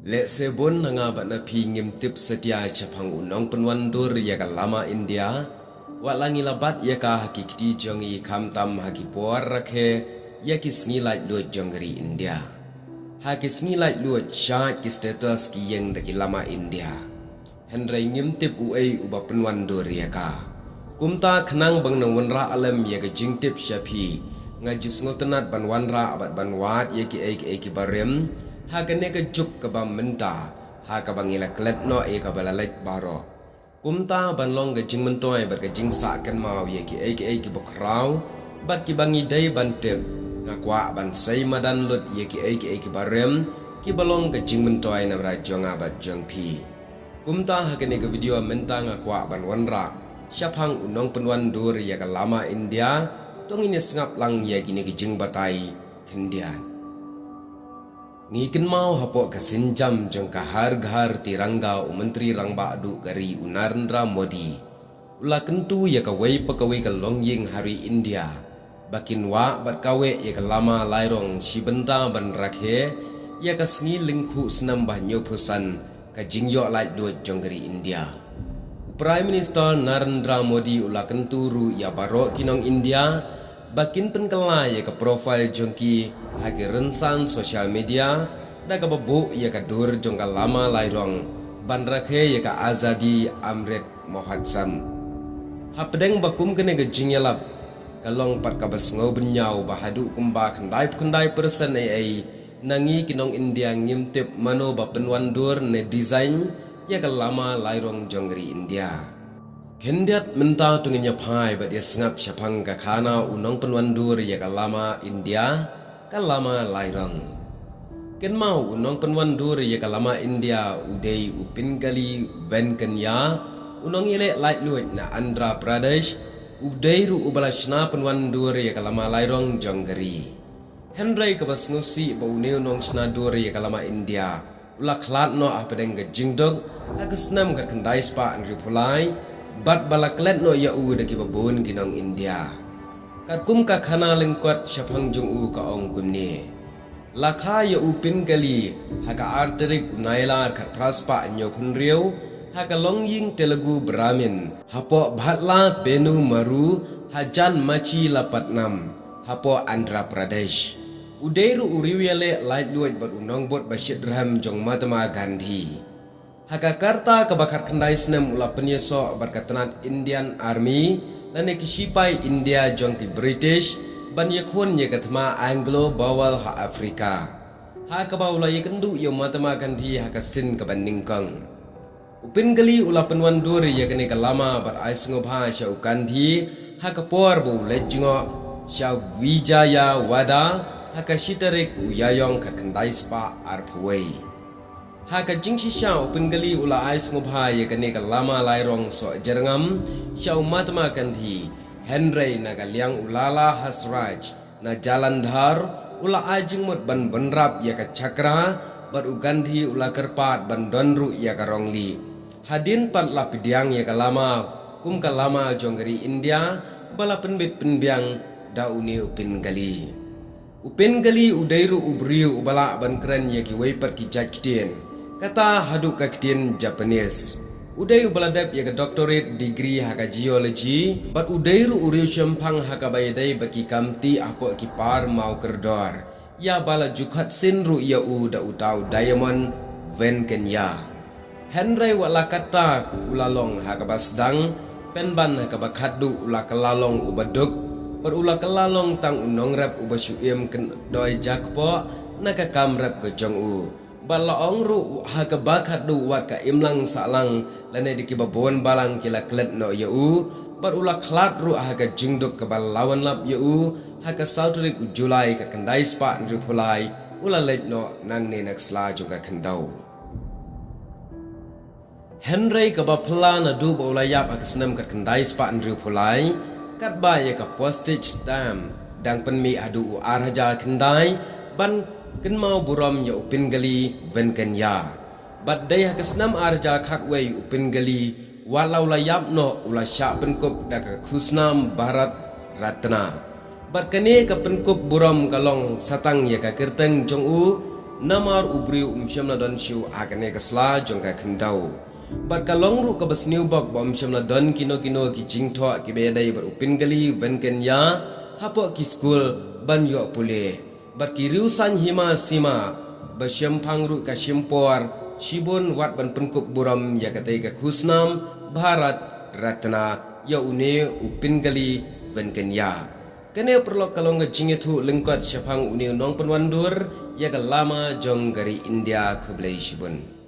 Lek sebon nanga bat na pi ngim tip setia chapang unong penwandur ya ka lama India wa langi labat ya ka hakikti jongi kam tam haki por rakhe ya ki snilai lu jongri India haki snilai lu chat ki status ki yang da ki lama India Henry ngim tip uai uba penwandur ya ka kumta khnang bang nang wanra alam ya ka jing tip shapi ngajus ngotenat ban wanra abat banwat ya ki ai ki barem Hakane ka juk ka ba menta ha ka bangila klet no e ka balalait baro kumta banlong ka jing mentoi bar ka jing sa kan mau ye ki ai ki bokraw bat ki bangi dai bantep ngakwa ban sai madan lut ye ki ai ki barem ki balong ka jing mentoi na ra jonga bat jong pi kumta hakane ka video menta ngakwa ban wanra syapang unong penwan dur ya ka lama India tongin sngap lang ye ki ni ki jing batai kendian Ngikin mau hapok kesinjam jong kahar-ghar tirangga Menteri Rangba Adu Gari Narendra Modi. Ula kentu ya kawai pekawai ke longying hari India. Bakin wa bat kawe ya ke lama lairong shibenta ban rakhe ya ke sengi lingku senam banyo pusan ke jingyok lai duat jong gari India. Prime Minister Narendra Modi ula kentu ru ya barok kinong India bakin penkela ya ke profil jongki haki rensan sosial media da ka babu ya ka dur jongka lama lairong ban rakhe ya ka Azadi Amrit Mohadsam hapdeng bakum kene ke jingyalap kalong pat ka basngau benyau bahadu kumba kendai persen ai nangi kinong India ngimtip mano ba penwandur ne design ya ka lama lairong jonggri India Kendiat menta tunginya pai bat dia sengap syapang ka khana unong penwandur ya ka lama India ka lama lairang. Ken mau unong penwandur ya ka lama India udai upin kali ven kenya unong ile lai luit na Andhra Pradesh udai ru ubalashna penwandur ya ka lama lairang jonggeri. Henry ka basnusi ba une unong snadur ya ka lama India ula khlat no apedeng ka jingdog agasnam ka kendai spa andri pulai bat balaklet no ya u daki babun kinong India. Katkum ka khana lingkwat syapang jung u ka ong kumni. Lakha ya u pin kali haka arterik unailar kat praspa nyo punriu haka longying Telugu Brahmin hapo bhatla benu maru hajan machi lapatnam hapo Andhra Pradesh. Uderu uriwele light duit bat unong bot Bashidram jong Mahatma Gandhi. Hakakarta kabakar kendai senam ula penyeso berkatanat Indian Army lane kisipai India jong ki British ban yakun ye katma Anglo bawal ha Afrika. Hakaba ula ye kendu yo Mahatma Gandhi hakasin kaban ningkang. Upin kali ula penwandur ye kene kalama bar ais ngobha sya Gandhi hakapor bu lejngo sya Wijaya Wada hakashitarik uyayong ka kendai spa arpway. Haka jingsi syau penggali ula ais ngobha ya kene ka lama lairong so jerngam syau Mahatma Gandhi Henry naga liang ulala hasraj na jalandhar ula ajing mut ban benrap ya ka cakra bar Gandhi ula kerpat ban donru ya ka rongli hadin pat lapidiang ya ka lama kum ka lama jonggeri India bala penbit penbiang dauni upin gali udairu ubriu ubala ban keren ya ki waipat ki jaktin kata haduk kaktin Japanese. Udai ubaladap ya ke doctorate degree haka geology, but udairu uriu syempang haka bayadai baki kamti apo ki par mau kerdor. Ya bala jukhat sinru ya da utau diamond ven Kenya. Henry wala kata ulalong haka basdang, penban haka bakhadu ula kelalong ubaduk, berula kelalong tang unong rap ubasyuim ken doi jakpo naka kamrap ke jong u. Balaong ru haka bakat du wat ka imlang salang lane di kibabon balang kila klet no yau barula klat ru haka jingduk ke balawan lap yau haka sautrik Julai ka kendai spa ndri pulai ula let no nang ne nak sla juga kendau Henry ka bapla na du ba ula yap haka senam ka kendai spa ndri pulai kat ba ya ka postage stamp dang penmi adu arhajal kendai ban Ken mau buram ya upin gali ven Kenya. Bat day hakasnam arja khakwei upin gali walau layap no ula syak penkup daka khusnam Bharat Ratna. Bat kene ka penkup buram kalong satang ya ka kerteng jong u namar ubri syamna don shiu agane kasla jongka kendau bat kalong ru ka basniu bak bom syamna don kino ki jingtho ki bedai bar upin gali venken ya hapo ki school ban yo pule bat ki riusan hima sima basyam pangru ka shimpor Shibun wat ban penkup buram ya katai ka khusnam Bharat Ratna ya une upin gali venken ya. Kene perlo kalong ga jingethu lengkot syapang une nong penwandur ya ga lama jong gari India kublai shibun.